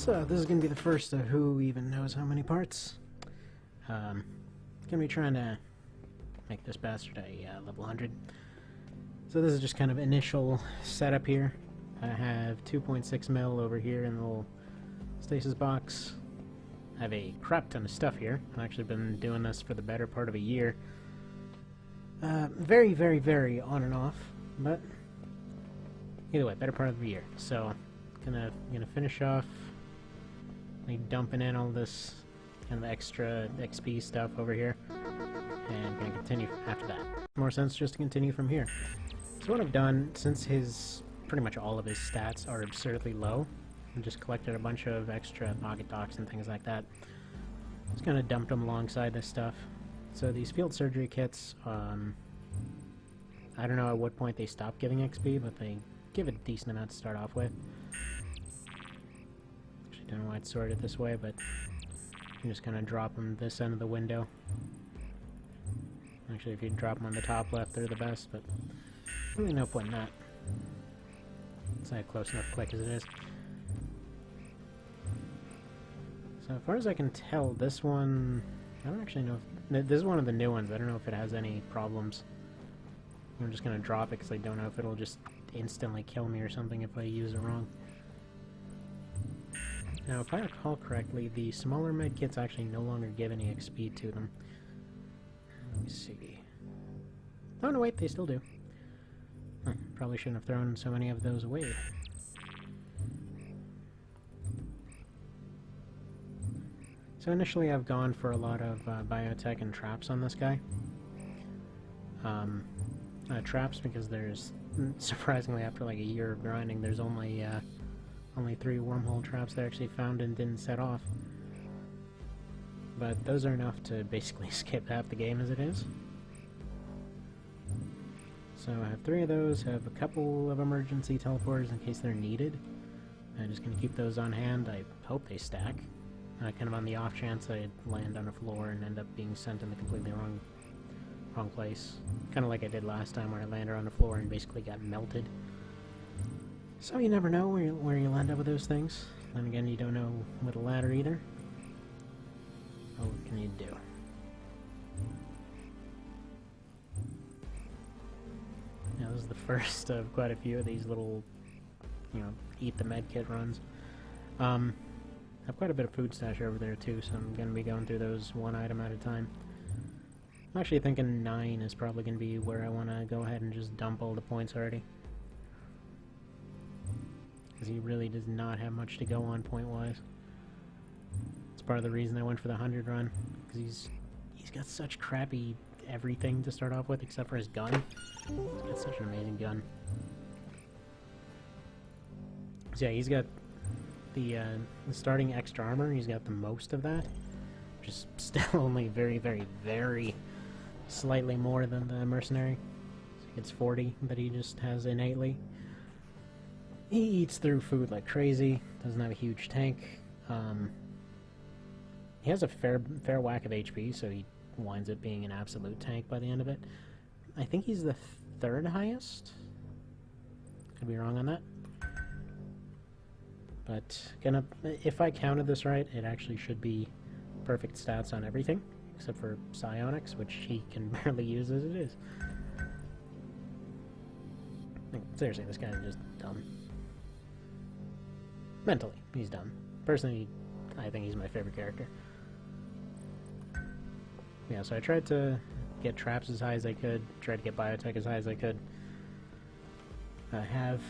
So this is going to be the first of who even knows how many parts. Going to be trying to make this bastard a level 100. So this is just kind of initial setup here. I have 2.6 mil over here in the little stasis box. I have a crap ton of stuff here. I've actually been doing this for the better part of a year. Very, very, very on and off, but either way, better part of the year. So gonna finish off like dumping in all this kind of extra XP stuff over here, and gonna continue after that. More sense just to continue from here. So what I've done, since pretty much all of his stats are absurdly low, I just collected a bunch of extra pocket docs and things like that. Just kind of dumped them alongside this stuff. So these field surgery kits, I don't know at what point they stop giving XP, but they give a decent amount to start off with. Actually, don't know why it's sorted this way, but you can just kind of drop them this end of the window. Actually, if you drop them on the top left, they're the best, but really no point in that. It's not a close enough click as it is. So as far as I can tell, this one, I don't actually know if, this is one of the new ones. I don't know if it has any problems. I'm just going to drop it because I don't know if it'll just instantly kill me or something if I use it wrong. Now, if I recall correctly, the smaller med kits actually no longer give any XP to them. Let me see. Oh, no, wait, they still do. Huh, probably shouldn't have thrown so many of those away. So initially I've gone for a lot of biotech and traps on this guy. Traps because there's, surprisingly after like a year of grinding, there's only 3 wormhole traps that I actually found and didn't set off. But those are enough to basically skip half the game as it is. So I have 3 of those, have a couple of emergency teleporters in case they're needed. I'm just going to keep those on hand. I hope they stack. Kind of on the off chance I land on a floor and end up being sent in the completely wrong place. Kind of like I did last time where I landed on the floor and basically got melted. So you never know where you land up with those things. Then again, you don't know with a ladder either. Oh, what can you do? Now this is the first of quite a few of these little, eat the medkit runs. I have quite a bit of food stash over there too, so I'm going to be going through those one item at a time. I'm actually thinking 9 is probably going to be where I want to go ahead and just dump all the points already. Because he really does not have much to go on point-wise. It's part of the reason I went for the 100 run, because he's got such crappy everything to start off with except for his gun. He's got such an amazing gun. So yeah, he's got the starting extra armor. He's got the most of that, which is still only very, very, very slightly more than the mercenary. So it's 40 that he just has innately. He eats through food like crazy. Doesn't have a huge tank. He has a fair whack of HP, so he winds up being an absolute tank by the end of it. I think he's the 3rd highest. Could be wrong on that. But if I counted this right, it actually should be perfect stats on everything, except for psionics, which he can barely use as it is. Like, seriously, this guy's just dumb. Mentally, he's dumb. Personally, I think he's my favorite character. Yeah, so I tried to get traps as high as I could, tried to get biotech as high as I could. I have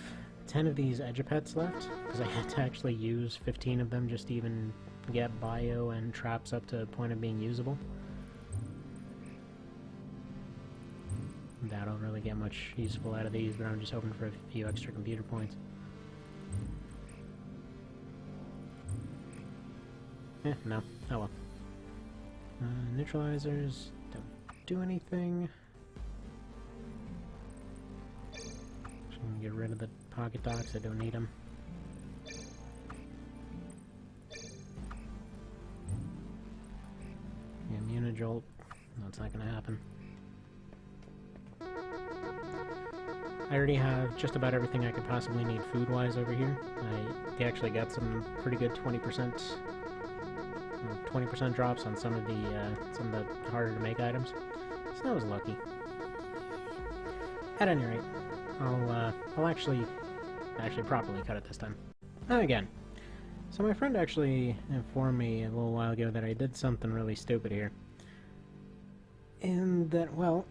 10 of these Edgepets left, because I had to actually use 15 of them just to even get bio and traps up to a point of being usable. I don't really get much useful out of these, but I'm just hoping for a few extra computer points. No. Oh well. Neutralizers don't do anything. Just gonna get rid of the pocket docs, I don't need them. The Immunojolt, no, it's not gonna happen. I already have just about everything I could possibly need food-wise over here. They actually got some pretty good 20% drops on some of the harder to make items. So that was lucky. At any rate, I'll actually properly cut it this time. Now again, so my friend actually informed me a little while ago that I did something really stupid here. And that, well,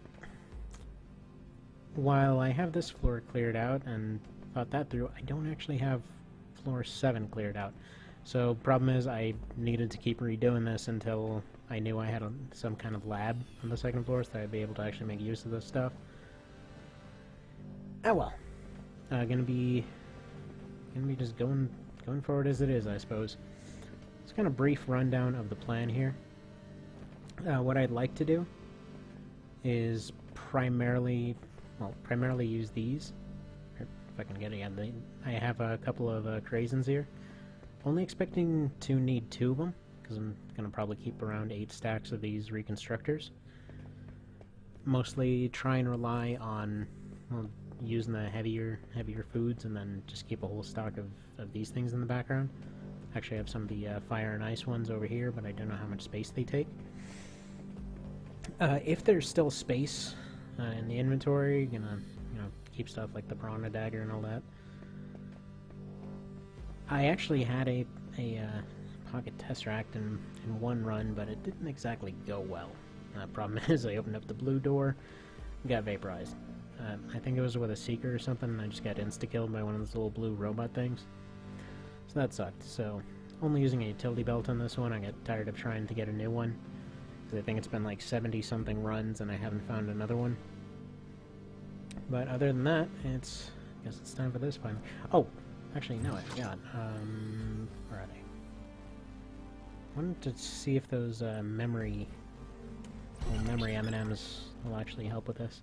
while I have this floor cleared out and thought that through, I don't actually have floor 7 cleared out. So problem is I needed to keep redoing this until I knew I had some kind of lab on the 2nd floor so that I'd be able to actually make use of this stuff. Oh well. Gonna be just going forward as it is, I suppose. It's kind of brief rundown of the plan here. What I'd like to do is primarily use these. If I can get it, yeah, I have a couple of craisins here. Only expecting to need 2 of them, because I'm going to probably keep around 8 stacks of these reconstructors. Mostly try and rely on, well, using the heavier foods, and then just keep a whole stock of these things in the background. Actually, I have some of the fire and ice ones over here, but I don't know how much space they take. If there's still space in the inventory, gonna keep stuff like the piranha dagger and all that. I actually had a pocket tesseract in one run, but it didn't exactly go well. Problem is, I opened up the blue door, got vaporized. I think it was with a seeker or something, and I just got insta-killed by one of those little blue robot things. So that sucked. So, only using a utility belt on this one. I got tired of trying to get a new one, because I think it's been like 70-something runs, and I haven't found another one. But other than that, I guess it's time for this finally. Oh! Actually, no, I forgot. Where are they? I wanted to see if those memory M&Ms will actually help with this.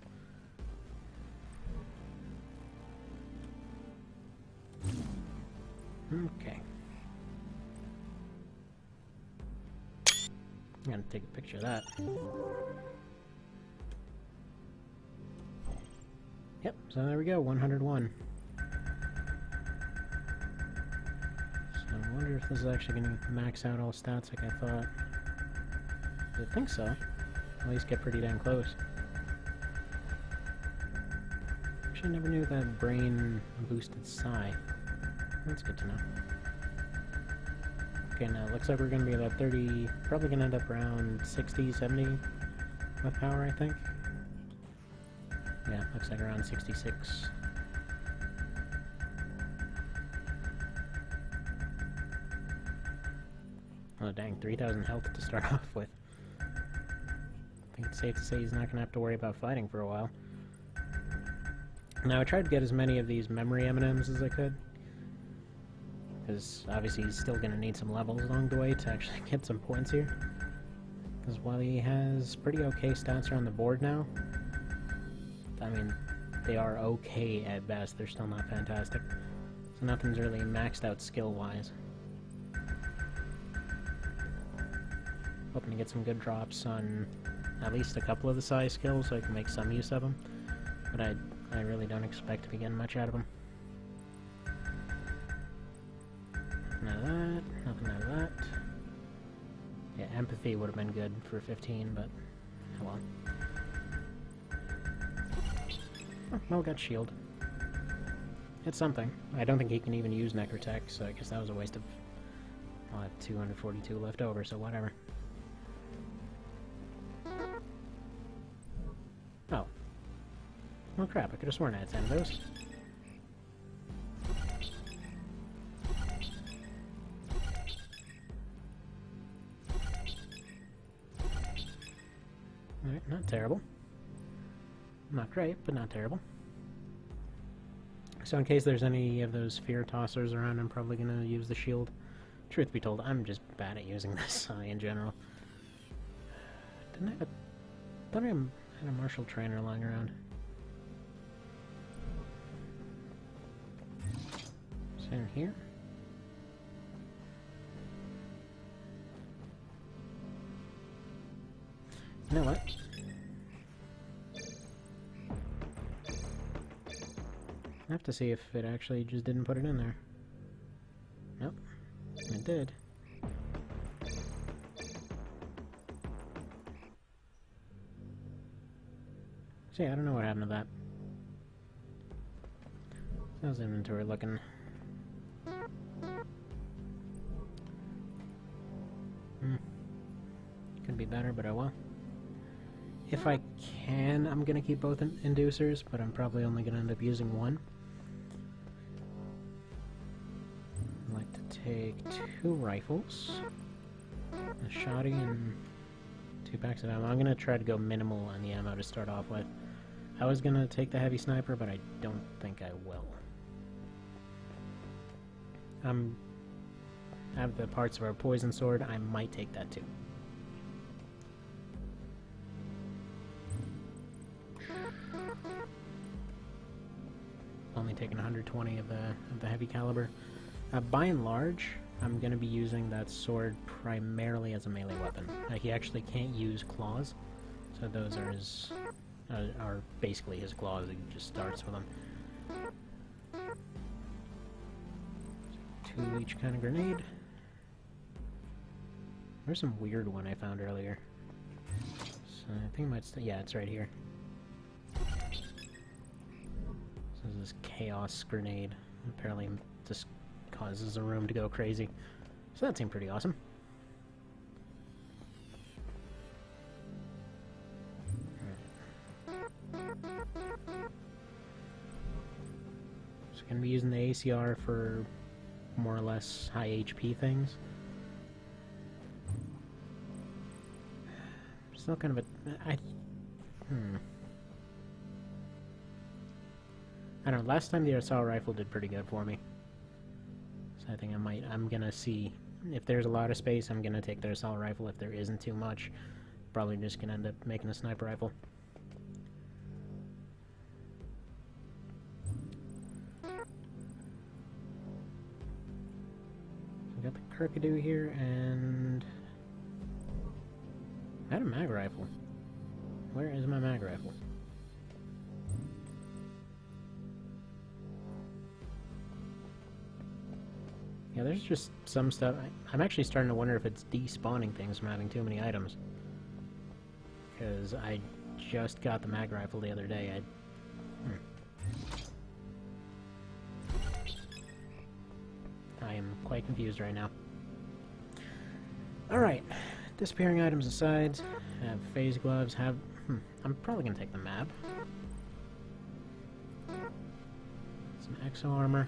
Okay. I'm gonna take a picture of that. Yep, so there we go, 101. I wonder if this is actually going to max out all stats like I thought. I think so. At least get pretty damn close. Actually, I never knew that brain boosted psi. That's good to know. Okay, now it looks like we're going to be about 30, probably going to end up around 60, 70 with power, I think. Yeah, looks like around 66. Oh dang, 3,000 health to start off with. I think it's safe to say he's not going to have to worry about fighting for a while. Now I tried to get as many of these memory M&Ms as I could, because obviously he's still going to need some levels along the way to actually get some points here. Because while he has pretty okay stats around the board now, I mean, they are okay at best, they're still not fantastic. So nothing's really maxed out skill-wise. Hoping to get some good drops on at least a couple of the psi skills so I can make some use of them. But I really don't expect to be getting much out of them. Nothing out of that, nothing out of that. Yeah, empathy would have been good for 15, but oh well. Oh, well, got shield. It's something. I don't think he can even use Necrotech, so I guess that was a waste of... I'll have 242 left over, so whatever. Oh. Well, crap, I could have sworn I had 10 of those. Alright, not terrible. Not great, but not terrible. So in case there's any of those fear tossers around, I'm probably going to use the shield. Truth be told, I'm just bad at using this in general. Didn't I have a... I thought I had a martial trainer lying around. Is it in here? You know what? I have to see if it actually just didn't put it in there. Nope, it did. See, I don't know what happened to that. How's inventory looking? Could be better, but oh well. If I can, I'm gonna keep both inducers, but I'm probably only gonna end up using one. I'd like to take 2 rifles, a shotty, and 2 packs of ammo. I'm gonna try to go minimal on the ammo to start off with. I was gonna take the heavy sniper, but I don't think I will. I have the parts of our poison sword. I might take that too. Only taking 120 of the heavy caliber. By and large, I'm going to be using that sword primarily as a melee weapon. He actually can't use claws, so those are his are basically his claws. He just starts with them. 2 each kind of grenade. There's some weird one I found earlier. So I think it might yeah, it's right here. This is this chaos grenade. Apparently just causes the room to go crazy. So that seemed pretty awesome. So gonna be using the ACR for more or less high HP things. Still kind of a... I don't know, last time the assault rifle did pretty good for me. So I think I'm gonna see, if there's a lot of space, I'm gonna take the assault rifle. If there isn't too much, probably just gonna end up making a sniper rifle. We got the Kirkadoo here, and I had a mag rifle. Where is my mag rifle? Yeah, there's just some stuff. I'm actually starting to wonder if it's despawning things from having too many items. Because I just got the mag rifle the other day. I am quite confused right now. Alright, disappearing items aside, have phase gloves, I'm probably going to take the map. Some exo armor.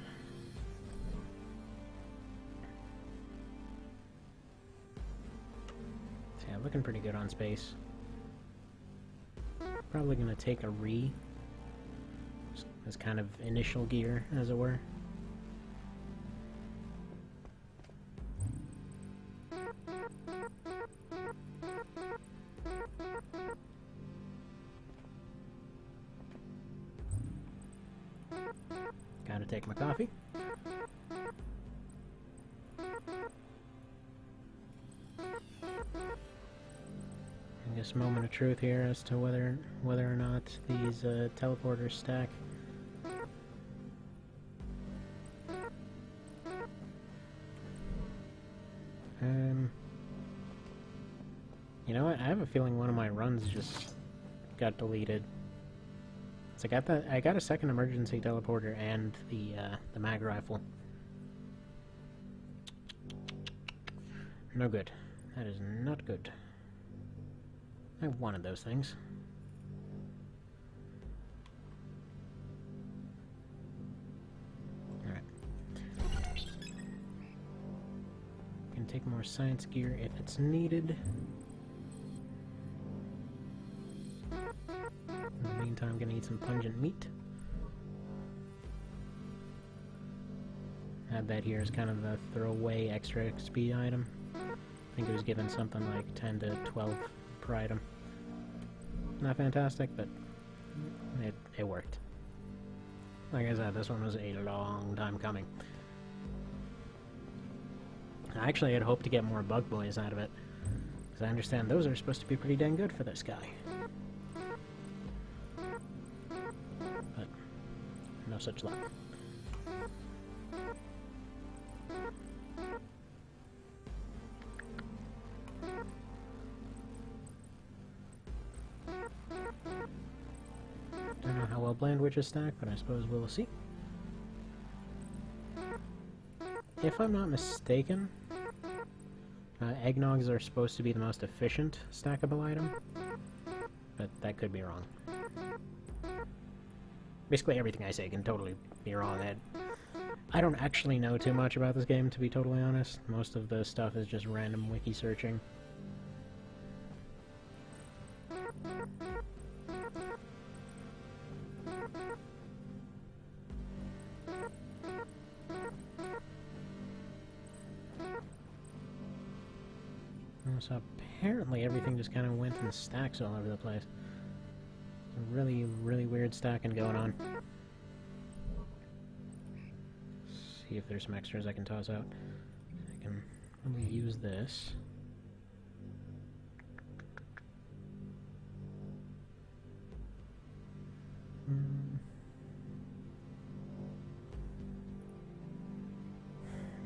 So yeah, looking pretty good on space. Probably going to take a re as kind of initial gear, as it were. Gotta take my coffee. I guess moment of truth here as to whether or not these teleporters stack. You know what? I have a feeling one of my runs just got deleted. So I got a second emergency teleporter and the mag rifle. No good. That is not good. I wanted those things. Alright. Can take more science gear if it's needed. In the meantime, I'm gonna eat some pungent meat. Add that here as kind of a throwaway extra XP item. I think it was given something like 10 to 12 per item. Not fantastic, but it worked. Like I said, this one was a long time coming. I actually had hoped to get more bug boys out of it, because I understand those are supposed to be pretty dang good for this guy. But such luck. Don't know how well Bland Witches stack, but I suppose we'll see. If I'm not mistaken, eggnogs are supposed to be the most efficient stackable item, but that could be wrong. Basically everything I say can totally be wrong. I don't actually know too much about this game, to be totally honest. Most of the stuff is just random wiki searching. So apparently everything just kind of went in stacks all over the place. Really, really weird stacking going on. See if there's some extras I can toss out. I can probably use this.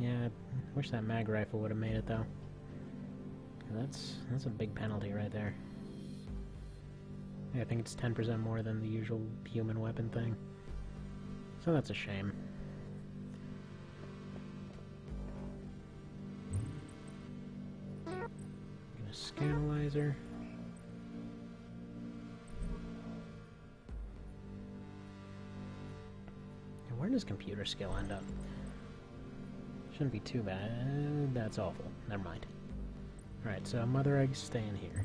Yeah, I wish that mag rifle would have made it though. That's a big penalty right there. Yeah, I think it's 10% more than the usual human weapon thing. So that's a shame. Get a scanalyzer. And where does computer skill end up? Shouldn't be too bad. That's awful. Never mind. Alright, so mother eggs staying here.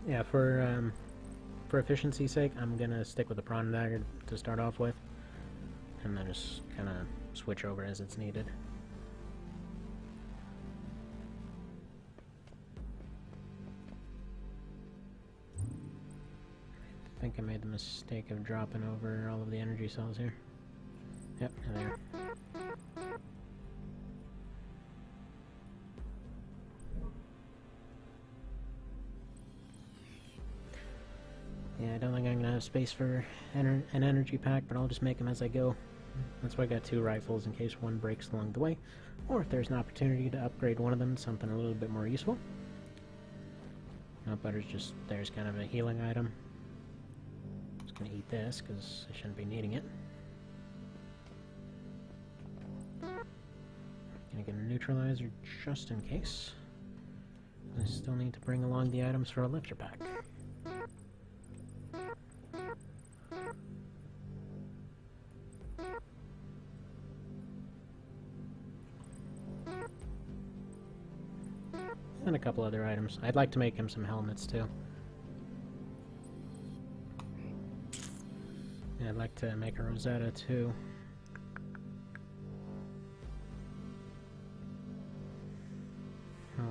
Yeah, for efficiency's sake, I'm gonna stick with the prawn dagger to start off with, and then just kind of switch over as it's needed. I think I made the mistake of dropping over all of the energy cells here. Yep, there. Yeah, I don't think I'm gonna have space for an energy pack, but I'll just make them as I go. That's why I got 2 rifles in case one breaks along the way, or if there's an opportunity to upgrade one of them to something a little bit more useful. Nut butter's just, there's kind of a healing item. Gonna eat this because I shouldn't be needing it. Gonna get a neutralizer just in case. I still need to bring along the items for a lifter pack. And a couple other items. I'd like to make him some helmets too. I'd like to make a Rosetta too. Oh.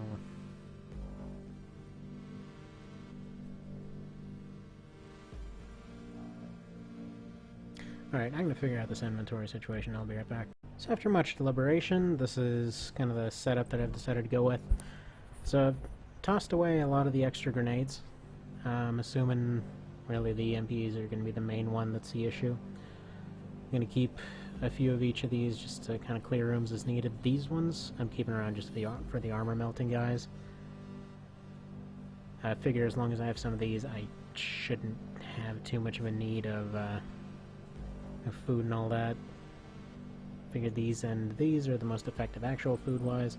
Alright, I'm gonna figure out this inventory situation. I'll be right back. So after much deliberation, this is kind of the setup that I've decided to go with. So I've tossed away a lot of the extra grenades. I'm assuming really the EMPs are going to be the main one that's the issue. I'm going to keep a few of each of these just to kind of clear rooms as needed. These ones I'm keeping around just for the armor melting guys. I figure as long as I have some of these, I shouldn't have too much of a need of food and all that. Figured these and these are the most effective actual food-wise.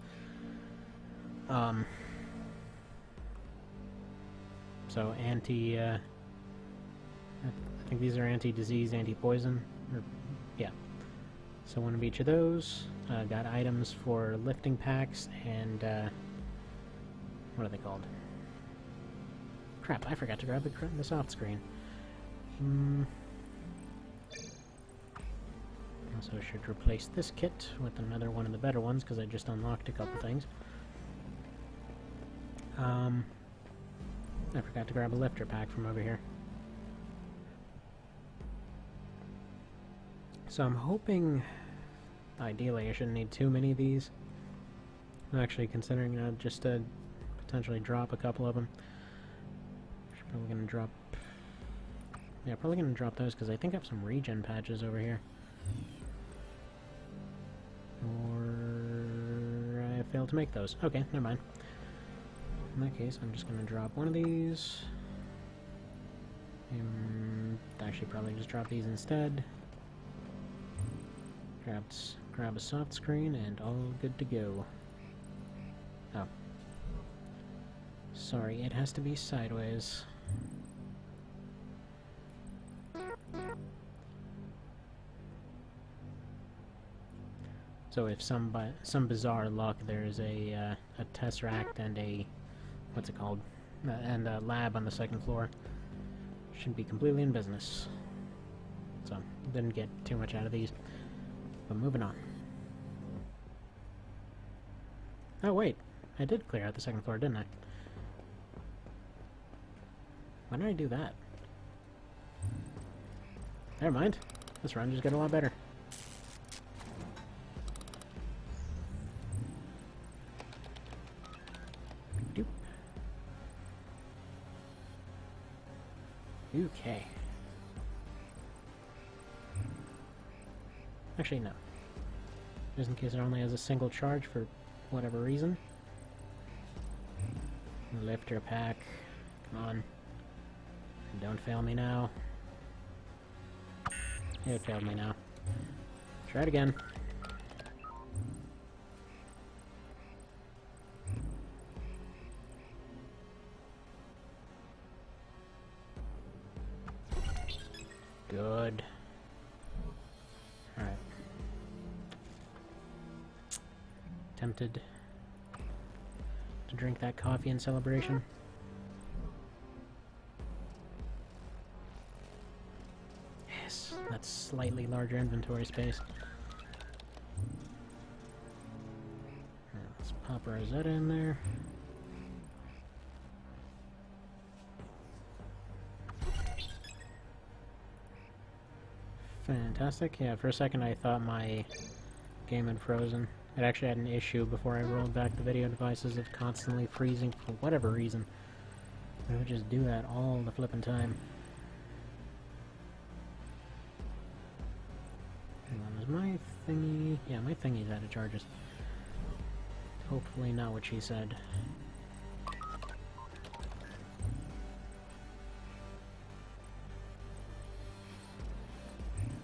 So I think these are anti-disease, anti-poison. Yeah. So one of each of those. Got items for lifting packs and what are they called? Crap! I forgot to grab the soft screen. Also should replace this kit with another one of the better ones because I just unlocked a couple things. I forgot to grab a lifter pack from over here. So I'm hoping, ideally I shouldn't need too many of these. I'm actually considering just to potentially drop a couple of them. Probably gonna drop... Yeah, probably gonna drop those because I think I have some regen patches over here. Or... I failed to make those. Okay, never mind. In that case, I'm just gonna drop one of these. Actually, probably just drop these instead. Grab a soft screen and all good to go. Oh. Sorry, it has to be sideways. So if some bizarre luck there's a Tesseract and a... what's it called? And a lab on the second floor. Should be completely in business. So, didn't get too much out of these. But moving on. Oh wait, I did clear out the second floor, didn't I? Why did I do that? Never mind. This run just got a lot better. Doop. Okay. Actually, no. Just in case it only has a single charge for whatever reason. Lifter pack. Come on. Don't fail me now. It failed me now. Try it again. Good. Alright. Tempted to drink that coffee in celebration. Yes, that's slightly larger inventory space. Now, let's pop Rosetta in there. Fantastic. Yeah, for a second I thought my game had frozen. It actually had an issue before I rolled back the video devices of constantly freezing for whatever reason. I would just do that all the flippin' time. Hang on, is my thingy... Yeah, my thingy's out of charges. Hopefully not what she said.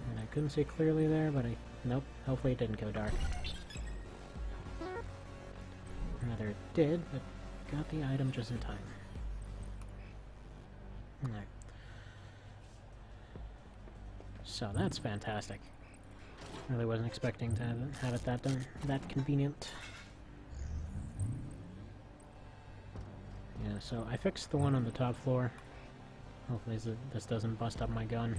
And I couldn't see clearly there, but I... Nope, hopefully it didn't go dark. Rather it did, but got the item just in time. Alright. So that's fantastic. Really wasn't expecting to have it that convenient. Yeah, so I fixed the one on the top floor. Hopefully this doesn't bust up my gun.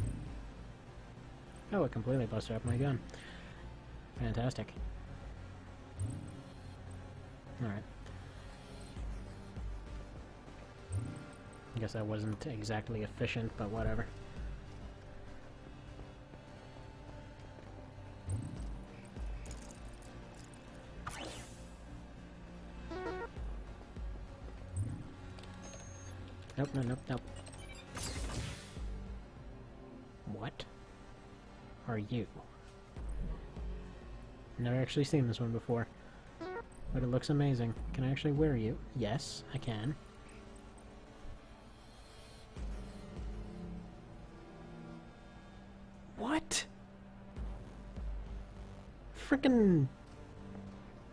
Oh, it completely busted up my gun. Fantastic. Alright. I guess that wasn't exactly efficient, but whatever. Nope, no, nope, nope. What are you? Never actually seen this one before. But it looks amazing. Can I actually wear you? Yes, I can. What? Frickin'...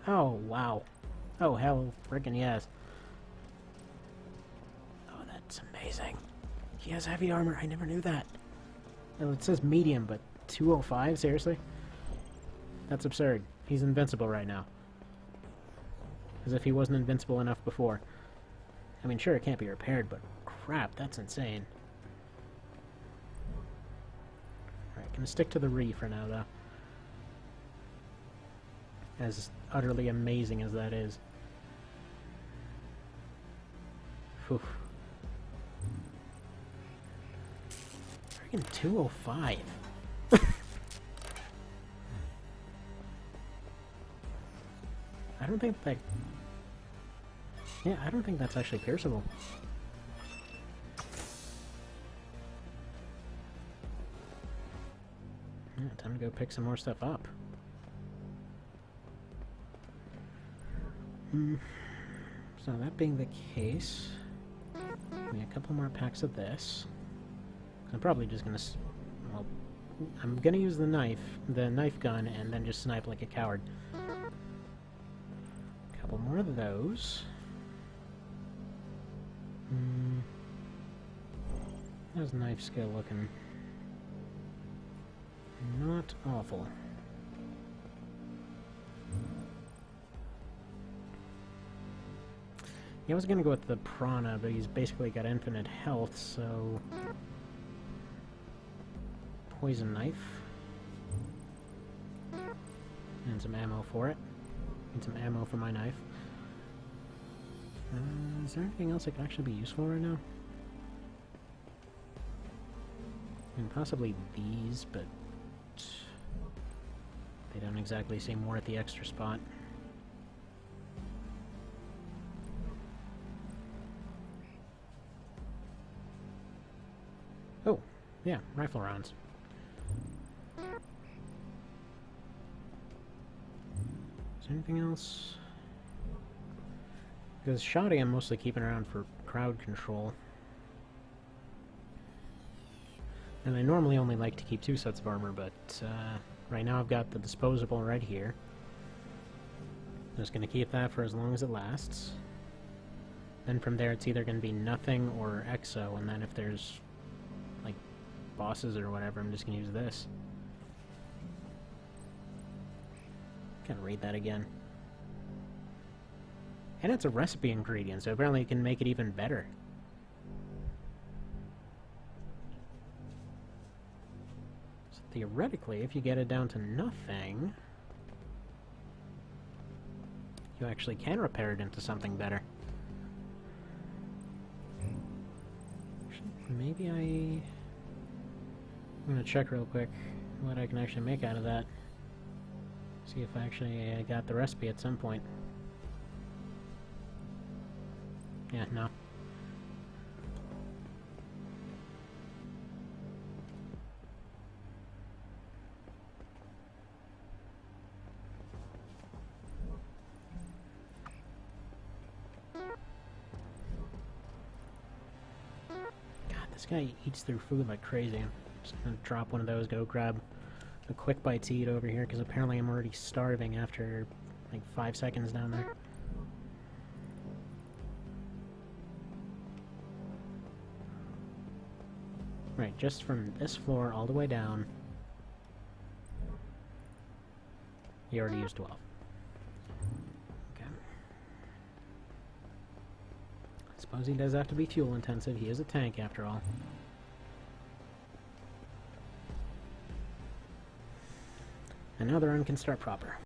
Oh, wow. Oh, hell, frickin' yes. Oh, that's amazing. He has heavy armor. I never knew that. Well, it says medium, but 205? Seriously? That's absurd. He's invincible right now. As if he wasn't invincible enough before. I mean, sure, it can't be repaired, but crap, that's insane. Alright, gonna stick to the Re for now, though. As utterly amazing as that is. Phew. Freaking 205. I don't think that... Yeah, I don't think that's actually pierceable. Yeah, time to go pick some more stuff up. So that being the case, give me a couple more packs of this. I'm probably just gonna... Well, I'm gonna use the knife gun, and then just snipe like a coward. A couple more of those. How's knife skill looking? Not awful. Yeah, I was gonna go with the Prana, but he's basically got infinite health, so... Poison knife. And some ammo for it. Need some ammo for my knife. Is there anything else that could actually be useful right now? And possibly these, but... they don't exactly seem worth the extra spot. Oh, yeah, rifle rounds. Is there anything else? Because shoddy I'm mostly keeping around for crowd control. And I normally only like to keep 2 sets of armor, but right now I've got the disposable right here. I'm just going to keep that for as long as it lasts. Then from there it's either going to be nothing or exo, and then if there's like bosses or whatever, I'm just going to use this. Can't read that again. And it's a recipe ingredient, so apparently it can make it even better. So theoretically, if you get it down to nothing, you actually can repair it into something better. Maybe I'm gonna check real quick what I can actually make out of that. See if I actually got the recipe at some point. Yeah, no. God, this guy eats through food like crazy. I'm just gonna drop one of those, go grab a quick bite to eat over here, because apparently I'm already starving after like 5 seconds down there. Right, just from this floor all the way down, he already used 12. Okay. I suppose he does have to be fuel intensive. He is a tank after all. And now the run can start proper.